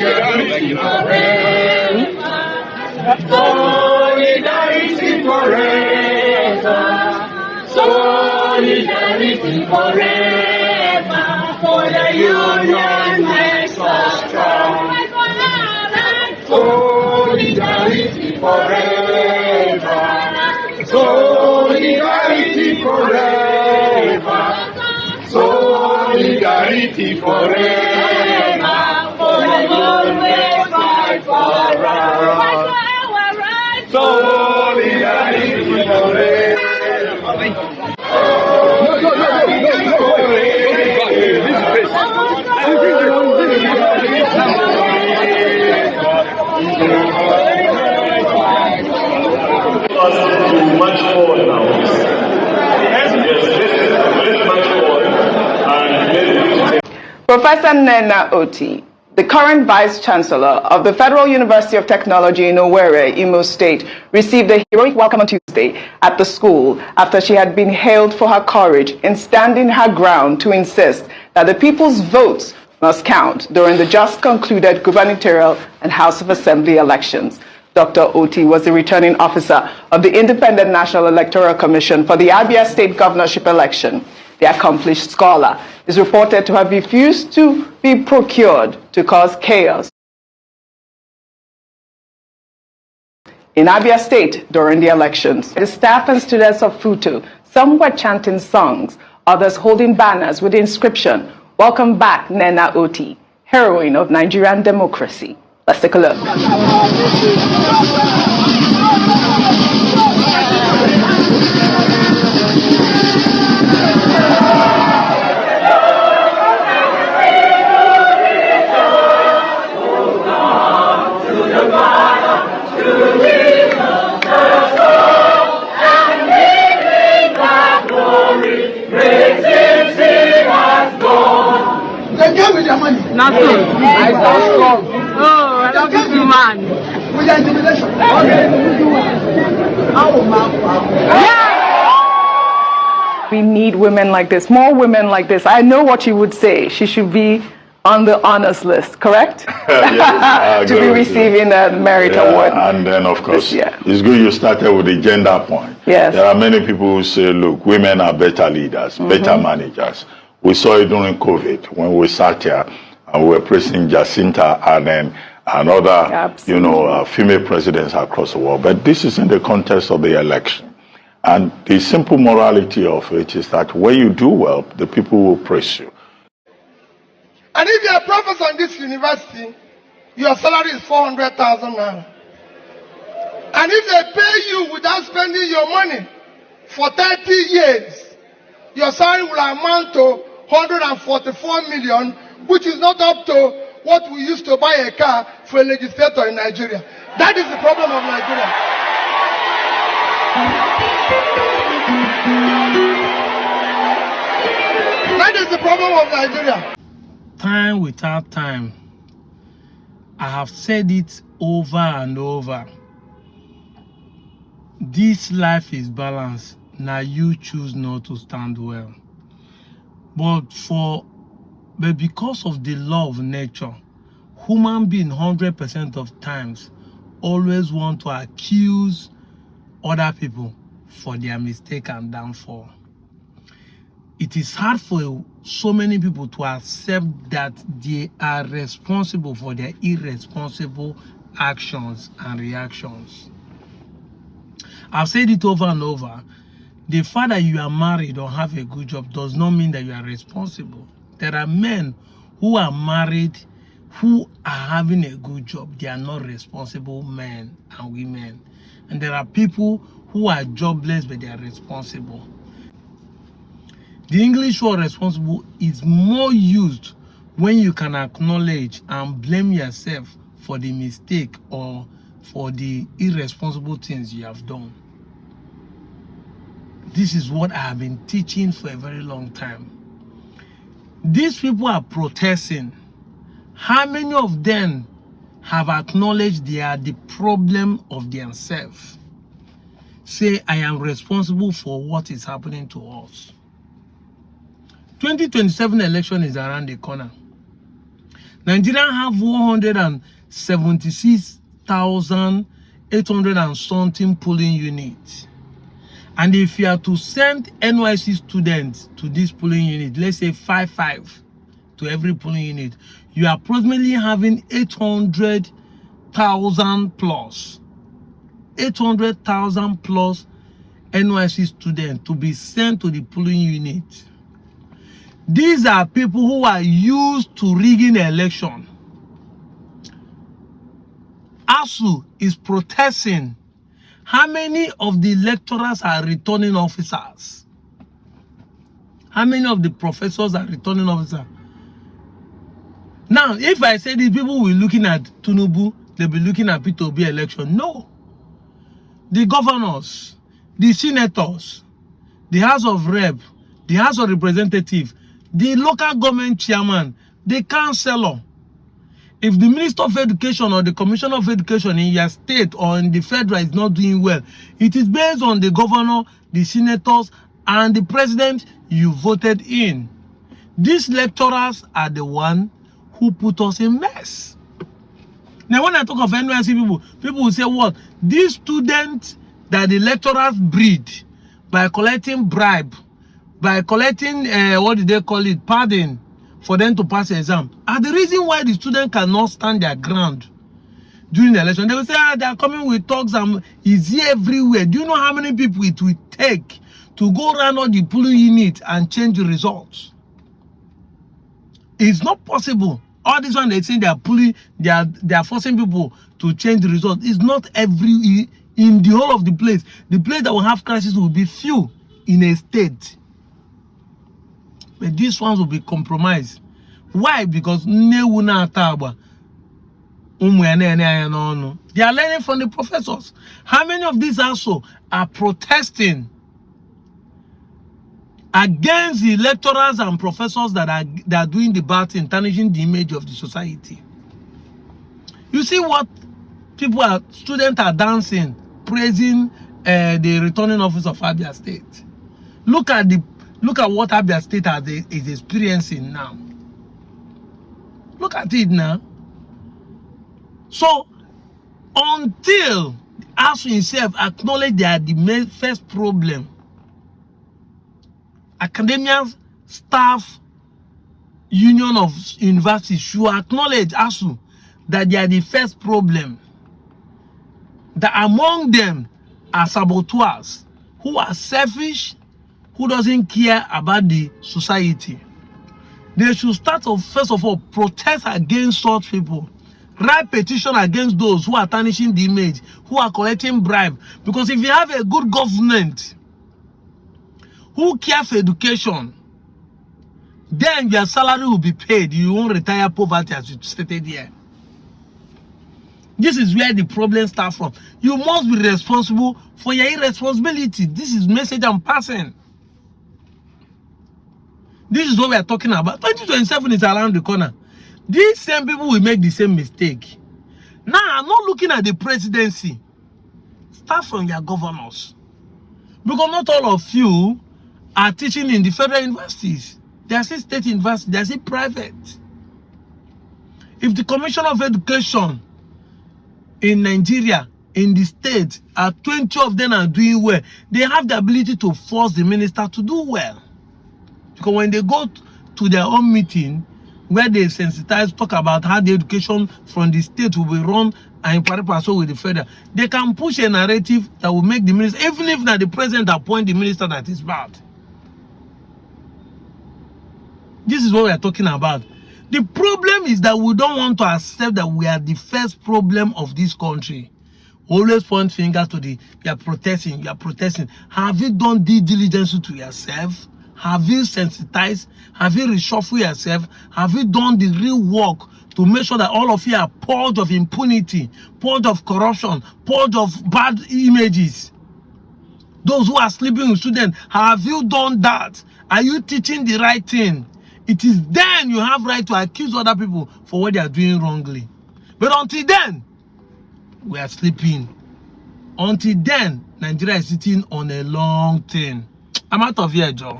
Solidarity forever. Solidarity forever. For the union makes us strong. Solidarity forever. Solidarity forever. Solidarity forever. For the always fight for us. Solidarity forever. Much forward now. Yes, let's march forward and Professor Nnenna Oti, the current Vice Chancellor of the Federal University of Technology in Owerri, Imo State, received a heroic welcome on Tuesday at the school after she had been hailed for her courage in standing her ground to insist that the people's votes must count during the just concluded gubernatorial and House of Assembly elections. Dr. Oti was the returning officer of the Independent National Electoral Commission for the Abia State governorship election. The accomplished scholar is reported to have refused to be procured to cause chaos in Abia State during the elections. The staff and students of FUTU, some were chanting songs, others holding banners with the inscription, "Welcome back, Nnenna Oti, heroine of Nigerian democracy." Let's take a look. Nothing. Oh, I love this man. We need women like this, more women like this. I know what you would say. She should be on the honors list, correct? Yes, to be receiving a merit award. And then, of course, it's good you started with the gender point. Yes. There are many people who say, look, women are better leaders, better managers. We saw it during COVID when we sat here and we were praising Jacinta and then other, female presidents across the world. But this is in the context of the election. And the simple morality of it is that when you do well, the people will praise you. And if you're a professor in this university, your salary is 400,000 naira. And if they pay you without spending your money for 30 years, your salary will amount to 144 million, which is not up to what we used to buy a car for a legislator in Nigeria. That is the problem of Nigeria. That is the problem of Nigeria. Time without time. I have said it over and over. This life is balanced. Now you choose not to stand well. But because of the law of nature, human being 100% of times always want to accuse other people for their mistake and downfall. It is hard for so many people to accept that they are responsible for their irresponsible actions and reactions. I've said it over and over. The fact that you are married or have a good job does not mean that you are responsible. There are men who are married who are having a good job. They are not responsible men and women. And there are people who are jobless but they are responsible. The English word responsible is more used when you can acknowledge and blame yourself for the mistake or for the irresponsible things you have done. This is what I have been teaching for a very long time. These people are protesting. How many of them have acknowledged they are the problem of themselves? Say, I am responsible for what is happening to us. 2027 election is around the corner. Nigeria have 176,800 and something polling units. And if you are to send NYC students to this polling unit, let's say 5 to every polling unit, you are approximately having 800,000 plus. 800,000 plus NYC students to be sent to the polling unit. These are people who are used to rigging the election. ASUU is protesting. How many of the lecturers are returning officers? How many of the professors are returning officers? Now, if I say these people will be looking at Tinubu, they'll be looking at P2B election. No. The governors, the senators, the House of Rep, the House of Representatives, the local government chairman, the councillor. If the Minister of Education or the Commissioner of Education in your state or in the federal is not doing well, it is based on the governor, the senators, and the president you voted in. These lecturers are the one who put us in mess. Now, when I talk of NYC people will say, what? These students that the lecturers breed by collecting bribe, by collecting, what did they call it, pardon, for them to pass the exam, are the reason why the student cannot stand their ground during the election. They will say, they are coming with thugs and is here everywhere. Do you know how many people it will take to go around all the polling unit and change the results? It's not possible. All this one they say they are pulling, they are forcing people to change the result. It's not every in the whole of the place. The place that will have crisis will be few in a state. But these ones will be compromised. Why? Because they are learning from the professors. How many of these also are protesting against the lecturers and professors that are doing the bad thing, tarnishing the image of the society? You see what students are dancing, praising the returning office of Abia State. Look at what Abia State is experiencing now. Look at it now. So until ASUU himself acknowledge they are the first problem, academia staff union of universities should acknowledge ASUU that they are the first problem. That among them are saboteurs who are selfish, who doesn't care about the society. They should start off, first of all, protest against such people. Write petition against those who are tarnishing the image, who are collecting bribe. Because if you have a good government who cares for education, then your salary will be paid. You won't retire poverty, as you stated here. This is where the problem starts from. You must be responsible for your irresponsibility. This is message I'm passing. This is what we are talking about. 2027 is around the corner. These same people will make the same mistake. Now, I'm not looking at the presidency. Start from your governors. Because not all of you are teaching in the federal universities. They are still state universities. They are still private. If the Commissioner of Education in Nigeria, in the state, 20 of them are doing well, they have the ability to force the minister to do well. Because when they go to their own meeting, where they sensitize, talk about how the education from the state will be run and so with the federal, they can push a narrative that will make the minister, even if not the president appoint the minister, that is bad. This is what we are talking about. The problem is that we don't want to accept that we are the first problem of this country. Always point fingers to you are protesting, you are protesting. Have you done due diligence to yourself? Have you sensitized? Have you reshuffled yourself? Have you done the real work to make sure that all of you are purged of impunity, purged of corruption, purged of bad images? Those who are sleeping with students, have you done that? Are you teaching the right thing? It is then you have right to accuse other people for what they are doing wrongly. But until then, we are sleeping. Until then, Nigeria is sitting on a long thing. I'm out of here, Joe.